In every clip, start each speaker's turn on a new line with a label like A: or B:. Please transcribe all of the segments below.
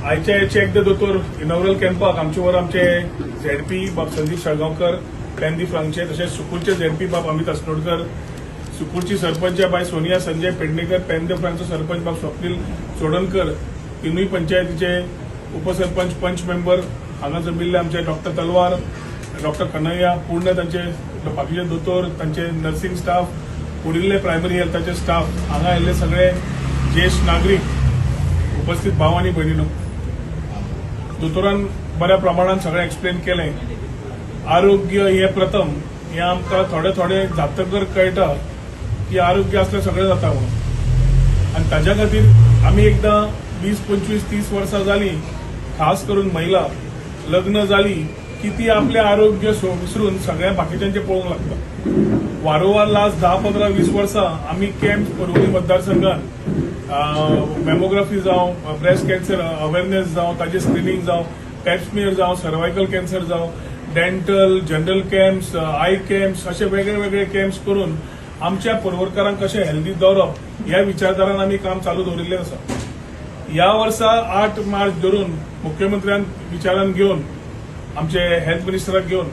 A: आयच्या check the दोतोर inaugural कॅम्पाक आमचे वर आमचे झेडपी बाब संदीप शाळगांवकर पेंदी फ्रांकचे तशेंच सुकूरचे झेडपी बाब अमित अस्नोडकर सुकूरची सरपंच बाय सोनिया संजय पेडणेकर पेंदे फ्रांकचो सरपंच बाब स्वप्नील चोडणकर तिनूय पंचायतीचे उपसरपंच पंच मेंबर हांगा जमिल्ले आमचे डॉक्टर तलवार डॉक्टर कन्हैया पूर्ण तांचे बाकीचे दोतोर तांचे नर्सिंग स्टाफ फुडिल्ले प्रायमरी हेल्थाचे स्टाफ हांगा आयिल्ले सगळे ज्येष्ठ नागरीक उपस्थित भाव आनी भयणीनो दोतोरान बऱ्या प्रमाणात सगळें एक्सप्लेन केलें. आरोग्य हे प्रथम हे आमकां थोडे थोडे जातकर कळटा की आरोग्य असल्यार सगळें जाता म्हणून आनी ताज्या खातीर आमी एकदां 20, 25, 30 वर्सां जालीं खास करून महिला लग्न जाली की ती आपले आरोग्य विसरून सगळ्या बाकीच्यांचे पळोवंक लागता. वारंवार लास्ट 10, 15, 20 वर्सां आमी कॅम्प परवरी मतदारसंघात मॅमोग्राफी जावं ब्रेस्ट कॅन्सर अवेअरनेस जावं ताजे स्क्रिनिंग जावं पॅप्समियर जावं सर्वायकल कॅन्सर जावं dental general camps I camps असे वेगळे वेगळे कॅम्प्स करून आमच्या परवरकारांक कशें हेल्दी दवरप ह्या विचारधारान आमी काम चालू दवरिल्लें आसा. ह्या वर्सा 8 मार्च धरून मुख्यमंत्र्यान विचारान घेवन आमचे हेल्थ मिनिस्टराक घेवन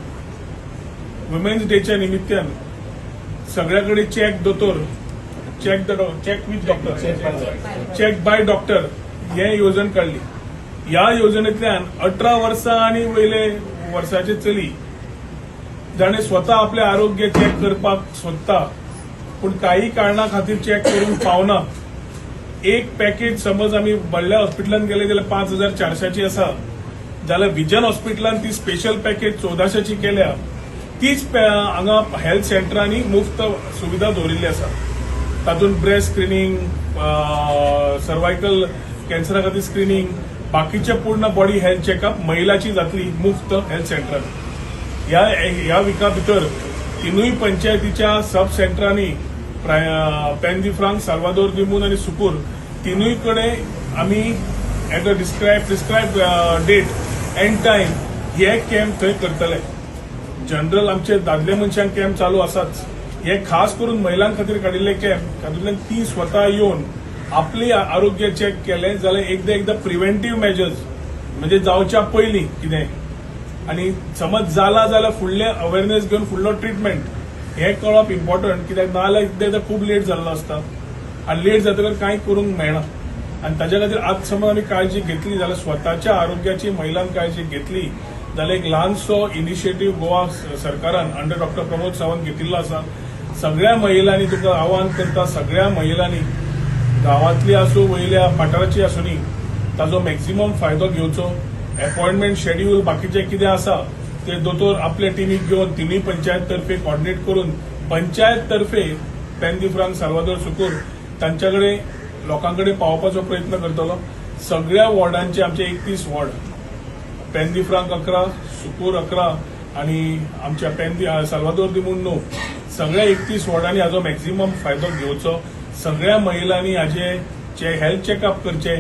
A: वुमेन्स डेच्या निमित्तान सगळ्याकडे चेक दोतोर check with doctor check by doctor हे योजन काढली. ह्या योजनेंतल्यान 18 वर्सां आनी वयले वर्साचे चली जाणे स्वता आपले आरोग्य चेक करपाक सोदता पूण काही कारणा खातीर चेक करूंक पावना. एक पॅकेज समज आमी व्हडल्या हॉस्पिटलांत गेले जाल्यार 5400ची आसा जाल्यार विजन हॉस्पिटलांत ती स्पेशल पॅकेज 1400ची केल्या. तीच हांगा हेल्थ सेंटरांनी मुफ्त सुविधा दवरिल्ली आसा. तातूंत ब्रेस्ट स्क्रिनिंग सर्वायकल कॅन्सरा खातीर स्क्रिनिंग बाकीचे पूर्ण बॉडी हेल्थ चेकअप महिलाची जातली मुफ्त हेल्थ सेंटरान. ह्या विका भितर तिनूय पंचायतीच्या सब सेंटरांनी पेंदी फ्रांक साल्वादोर दिमून आनी सुकूर तिनूय कडेन आमी at a prescribe date and time हे कॅम्प थंय करतले. जनरल आमचे दादले मनशांक कॅम्प चालू आसाच. हे खास करून महिलां खातीर काडिल्ले कॅम्प तातूंतल्यान ती स्वता येवन आपले आरोग्य चेक केले जाल्यार एकदा प्रिव्हेंटिव्ह मेजर्स म्हणजे जावच्या पयलीं कितें आनी समज जाला जाल्यार फुडले अवेअरनेस घेवन फुडलो ट्रिटमेंट हे कळप इम्पॉर्टंट कित्याक नाजाल्यार एकदा खूब लेट जाल्लो आसता आनी लेट जातकीर कांय करूंक मेळना. आनी ताज्या खातीर आज समज आमी काळजी घेतली जाल्यार स्वताच्या आरोग्याची महिलांनी काळजी घेतली जाल्यार एक ल्हानसो इनिशिएटीव्ह गोवा सरकारान अंडर डॉक्टर प्रमोद सावंत घेतिल्लो आसा. सगळ्या महिलांनी तुका आवाहन करता सगळ्या महिलांनी गांवांतली आसूं वयल्या वाठाराची आसुनी ताजो मॅक्झिमम फायदो घेवचो. अपॉइंटमेंट शेड्यूल बाकीचे कितें आसा ते दोतोर आपले टिमीक घेवन तिनूय पंचायत तर्फे कॉर्डिनेट करून पंचायत तर्फे पेंदी फ्रांक साल्वादोर सुकूर तांच्याकडे लोकांकडे पावपाचो प्रयत्न करतलो. सगळ्या वॉर्डांचे आमचे 31 वॉर्ड पेंदी फ्रांक 11 सुकूर 11 आणि आमच्या पेंदी साल्वादोर दिमून 9 सगळ्या 31 वॉर्डांनी हाजो मॅक्झिमम फायदो घेवचो. सगळ्या महिलांनी हाजे हेल्थ चेकअप करचे.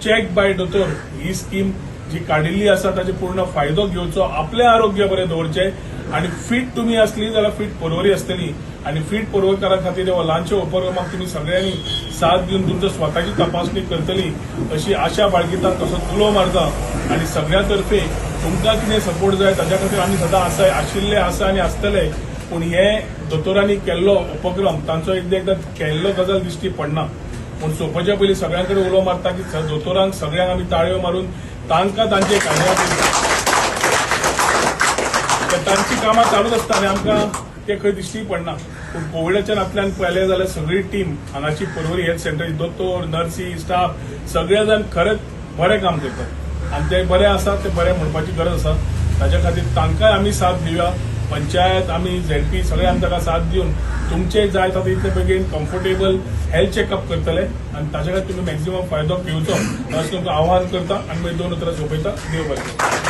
A: चेक बाय दोतोर ही स्कीम जी काडिल्ली आसा ताचे पूर्ण फायदो घेवचो. आपले आरोग्य बरें दवरचे आनी फीट तुमी आसली जाल्यार फीट परवरी आसतली आनी फीट परवरकारां खातीर हो ल्हानशे उपक्रमाक तुमी सगळ्यांनी साथ दिवन तुमचो स्वताची तपासणी करतली अशी आशा बाळगिता. तसोच उलो मारता आनी सगळ्या तर्फे तुमकां कितें सपोर्ट जाय ताच्या खातीर आमी सदां आशिल्ले आसा आनी आसतले. पूण हे दोतोरांनी केल्लो उपक्रम तांचो एकदा केल्लो गजाल दिश्टी पडना पूण सोंपच्या पयलीं सगळ्यां कडेन उलो मारता की दोतोरांक सगळ्यांक आमी ताळयो मारून तांकां तांचे तांची कामां चालूच आसता आनी आमकां ते खंय दिश्टी पडना. पूण कोविडाच्या नातल्यान पळयलें जाल्यार सगळी टीम हांगाची परवरी हेल्थ सेंटरची दोतोर नर्सी स्टाफ सगळे जाण खरेंच बरें काम करतात आनी ते बरें आसा ते बरें म्हणपाची गरज आसा. ताच्या खातीर तांकांय आमी साथ दिवया. पंचायत आमी झेडपी सगळे आमी ताका साथ दिवन तुमचे जाय तितले बेगीन कम्फर्टेबल हेल्थ चेकअप करतले आनी ताच्या खातीर तुमी मॅक्झिमम फायदो घेवचो अशें तुमकां आवाहन करता आनी मागीर 2 उतरां सोंपयता. देव बरें.